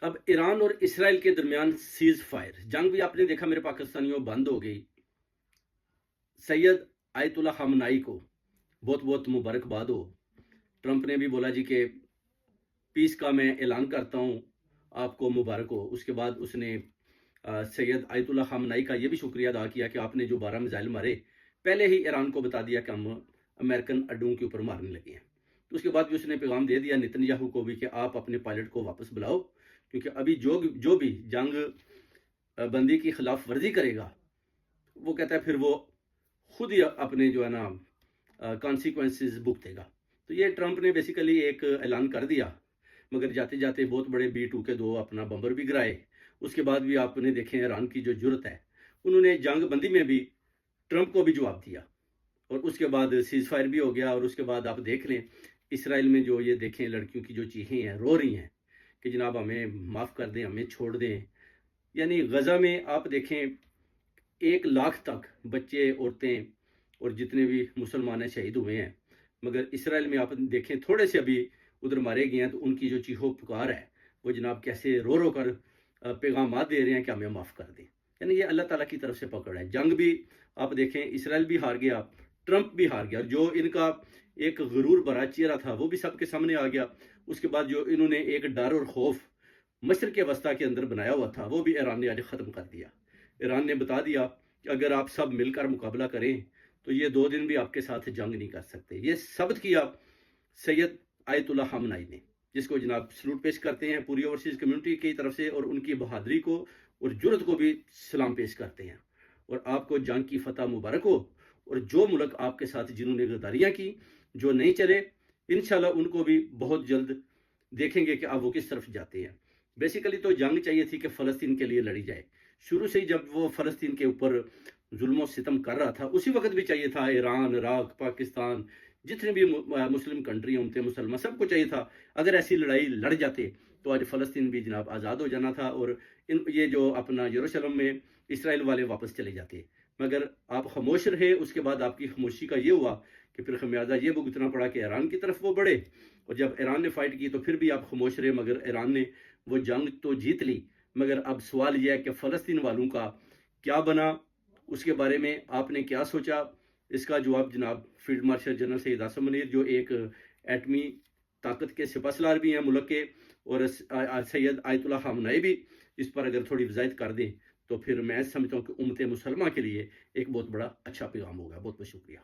اب ایران اور اسرائیل کے درمیان سیز فائر جنگ بھی آپ نے دیکھا میرے پاکستانیوں بند ہو گئی. سید آیت اللہ خامنائی کو بہت بہت مبارکباد ہو. ٹرمپ نے بھی بولا جی کہ پیس کا میں اعلان کرتا ہوں، آپ کو مبارک ہو. اس کے بعد اس نے سید آیت اللہ خامنائی کا یہ بھی شکریہ ادا کیا کہ آپ نے جو 12 میزائل مارے پہلے ہی ایران کو بتا دیا کہ ہم امریکن اڈوں کے اوپر مارنے لگے ہیں. تو اس کے بعد بھی اس نے پیغام دے دیا نتن یاہو کو بھی کہ آپ اپنے پائلٹ کو واپس بلاؤ، کیونکہ ابھی جو بھی جنگ بندی کی خلاف ورزی کرے گا وہ کہتا ہے پھر وہ خود ہی اپنے جو ہے نا کانسیکوینسز بھگتے گا. تو یہ ٹرمپ نے بیسیکلی ایک اعلان کر دیا، مگر جاتے جاتے بہت بڑے B-2 کے 2 اپنا بمبر بھی گرائے. اس کے بعد بھی آپ نے دیکھیں ایران کی جو جرت ہے، انہوں نے جنگ بندی میں بھی ٹرمپ کو بھی جواب دیا، اور اس کے بعد سیز فائر بھی ہو گیا. اور اس کے بعد آپ دیکھ لیں اسرائیل میں جو یہ دیکھیں لڑکیوں کی جو چیخیں ہیں، رو رہی ہیں کہ جناب ہمیں معاف کر دیں، ہمیں چھوڑ دیں. یعنی غزہ میں آپ دیکھیں 1 لاکھ تک بچے، عورتیں اور جتنے بھی مسلمان شہید ہوئے ہیں. مگر اسرائیل میں آپ دیکھیں تھوڑے سے ابھی ادھر مارے گئے ہیں تو ان کی جو چیخو پکار ہے وہ جناب کیسے رو رو کر پیغامات دے رہے ہیں کہ ہمیں معاف کر دیں. یعنی یہ اللہ تعالیٰ کی طرف سے پکڑ ہے. جنگ بھی آپ دیکھیں اسرائیل بھی ہار گیا، ٹرمپ بھی ہار گیا، جو ان کا ایک غرور بھرا چہرہ تھا وہ بھی سب کے سامنے آ گیا. اس کے بعد جو انہوں نے ایک ڈر اور خوف مشرق وسطیٰ کے اندر بنایا ہوا تھا وہ بھی ایران نے آج ختم کر دیا. ایران نے بتا دیا کہ اگر آپ سب مل کر مقابلہ کریں تو یہ 2 دن بھی آپ کے ساتھ جنگ نہیں کر سکتے. یہ ثابت کیا سید آیت اللہ خامنائی نے، جس کو جناب سلوٹ پیش کرتے ہیں پوری اوورسیز کمیونٹی کی طرف سے، اور ان کی بہادری کو اور جرت کو بھی سلام پیش کرتے ہیں. اور آپ کو جنگ کی فتح مبارک ہو. اور جو ملک آپ کے ساتھ جنہوں نے غداریاں کی جو نہیں چلے، انشاءاللہ ان کو بھی بہت جلد دیکھیں گے کہ آپ وہ کس طرف جاتے ہیں. بیسیکلی تو جنگ چاہیے تھی کہ فلسطین کے لیے لڑی جائے. شروع سے ہی جب وہ فلسطین کے اوپر ظلم و ستم کر رہا تھا اسی وقت بھی چاہیے تھا ایران، عراق، پاکستان، جتنے بھی مسلم کنٹری ہوتے مسلمان سب کو چاہیے تھا اگر ایسی لڑائی لڑ جاتے تو آج فلسطین بھی جناب آزاد ہو جانا تھا، اور یہ جو اپنا یروشلم میں اسرائیل والے واپس چلے جاتے. مگر آپ خاموش رہے. اس کے بعد آپ کی خاموشی کا یہ ہوا کہ پھر خمیازہ یہ بھگتنا پڑا کہ ایران کی طرف وہ بڑھے، اور جب ایران نے فائٹ کی تو پھر بھی آپ خاموش رہے. مگر ایران نے وہ جنگ تو جیت لی، مگر اب سوال یہ ہے کہ فلسطین والوں کا کیا بنا، اس کے بارے میں آپ نے کیا سوچا؟ اس کا جواب جناب field marshal general Syed Asim Munir جو ایک ایٹمی طاقت کے سپہ سالار بھی ہیں ملک کے، اور سید آیت اللہ خامنائی بھی اس پر اگر تھوڑی وضاحت کر دیں تو پھر میں سمجھتا ہوں کہ امت مسلمہ کے لیے ایک بہت بڑا اچھا پیغام ہوگا. بہت بہت شکریہ.